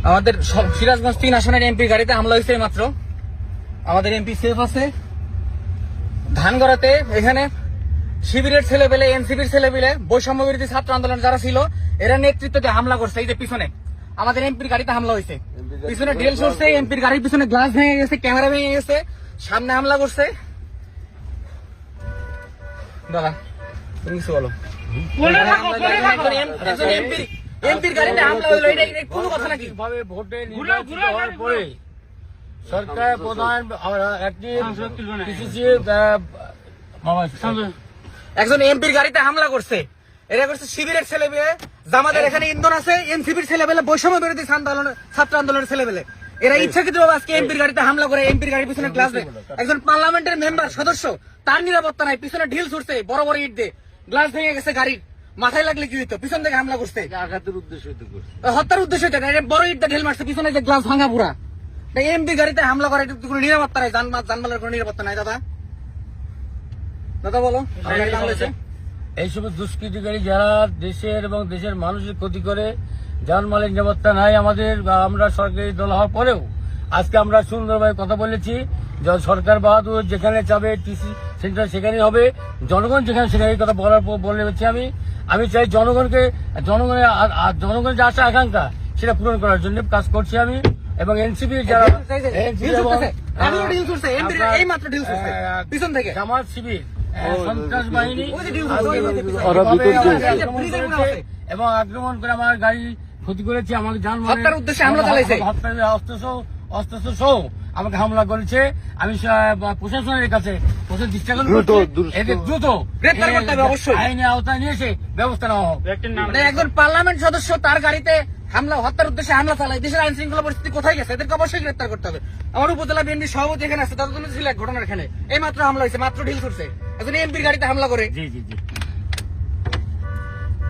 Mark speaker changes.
Speaker 1: আমাদের সিরাজগঞ্জ 3 আসনের এমপি গাড়িতে হামলা হয়েছে মাত্র। আমাদের এমপি সেফ আছে। ধানগড়াতে এখানে শিবিরের ছেলেপেলে, এনসিপির ছেলেপেলে, বৈষম্য বিরোধী ছাত্র আন্দোলন যারা ছিল এরা নেতৃত্ব দিয়ে হামলা করছে। এই যে পিছনে আমাদের এমপির গাড়িতে হামলা হয়েছে, পিছনে ডেল সরছে, এমপির গাড়ির পিছনে গ্লাস ভেঙে গেছে, ক্যামেরা ভেঙে গেছে, সামনে হামলা করছে। দাদা তুমি কিছু বলো। এমপির গাড়িতে হামলা হইলো, এটা কোনো কথা নাকি?
Speaker 2: ভোটে নির্বাচিত হওয়ার পরে সরকার প্রধান
Speaker 1: একজন এমপির গাড়িতে হামলা করছে। এটা করছে শিবিরের ছেলেপেলে, জামাতের এখানে ইন্ধন আছে, এনসিপির ছেলেপেলে, বৈষম্য বিরোধী ছাত্র আন্দোলনের ছেলেপেলে। এরা ইচ্ছাকৃতভাবে আজকে এমপির গাড়িতে হামলা করে এমপির গাড়ির পিছনে গ্লাস দেয়। একজন পার্লামেন্টের মেম্বার সদস্য, তার নিরাপত্তা নাই, পিছনে ঢিল ছুটছে, বড় বড় ইট দিয়ে গ্লাস ভেঙে গেছে গাড়ির, মাথায় লাগলে কি হইতো? পিছন থেকে হামলা করছে,
Speaker 2: আঘাতের উদ্দেশ্য
Speaker 1: হত্যার উদ্দেশ্য হইতো না। বড় ইট দিয়ে ঢিল মারছে, পিছনে যে গ্লাস ভাঙা পুরা। এমপি গাড়িতে হামলা করে কোনো নিরাপত্তা নাই, জানমালের কোনো নিরাপত্তা নাই। দাদা দাদা বলো।
Speaker 2: এই সময় দুষ্কৃতিকারী যারা দেশের এবং দেশের মানুষের ক্ষতি করে, জানমালের নিরাপত্তা নাই আমাদের। আমরা সরকারি দল হওয়ার পরেও আজকে আমরা সুন্দরভাবে কথা বলেছি, সরকার বাহাদুর যেখানে যাবে টিসি সেন্টার সেখানেই হবে, জনগণ যেখানে সেখানে কথা বলার পর বলে হচ্ছে আমি চাই জনগণের যে আশা আকাঙ্ক্ষা সেটা পূরণ করার জন্য কাজ করছি আমি। এবং এনসিপি যারা
Speaker 1: পিছন থেকে
Speaker 2: জামাত শিবির সন্ত্রাস বাহিনী এবং আক্রমণ করে আমার গাড়ি ক্ষতি করেছে, আমাকে
Speaker 1: হত্যার উদ্দেশ্যে হামলা চালাইছে,
Speaker 2: অস্ত্র সহ আমাকে হামলা করেছে। আমি প্রশাসনের কাছে দ্রুত
Speaker 1: গ্রেপ্তার করতে হবে, অবশ্যই
Speaker 2: আইনের আওতায় নিয়ে এসে ব্যবস্থা নেওয়া হোক।
Speaker 1: একজন পার্লামেন্ট সদস্য তার গাড়িতে হত্যার উদ্দেশ্যে হামলা চালায়, দেশের আইন শৃঙ্খলা পরিস্থিতি কোথায় গেছে? এদেরকে অবশ্যই গ্রেপ্তার করতে হবে। আমার উপজেলা বিএনপি সভাপতি এখানে আছে, তাদের জন্য ছিল এক ঘটনার এখানে এই মাত্র হামলা হয়েছে, মাত্র ঢিল করছে, একজন এমপির গাড়িতে হামলা করে।
Speaker 2: জি জি জি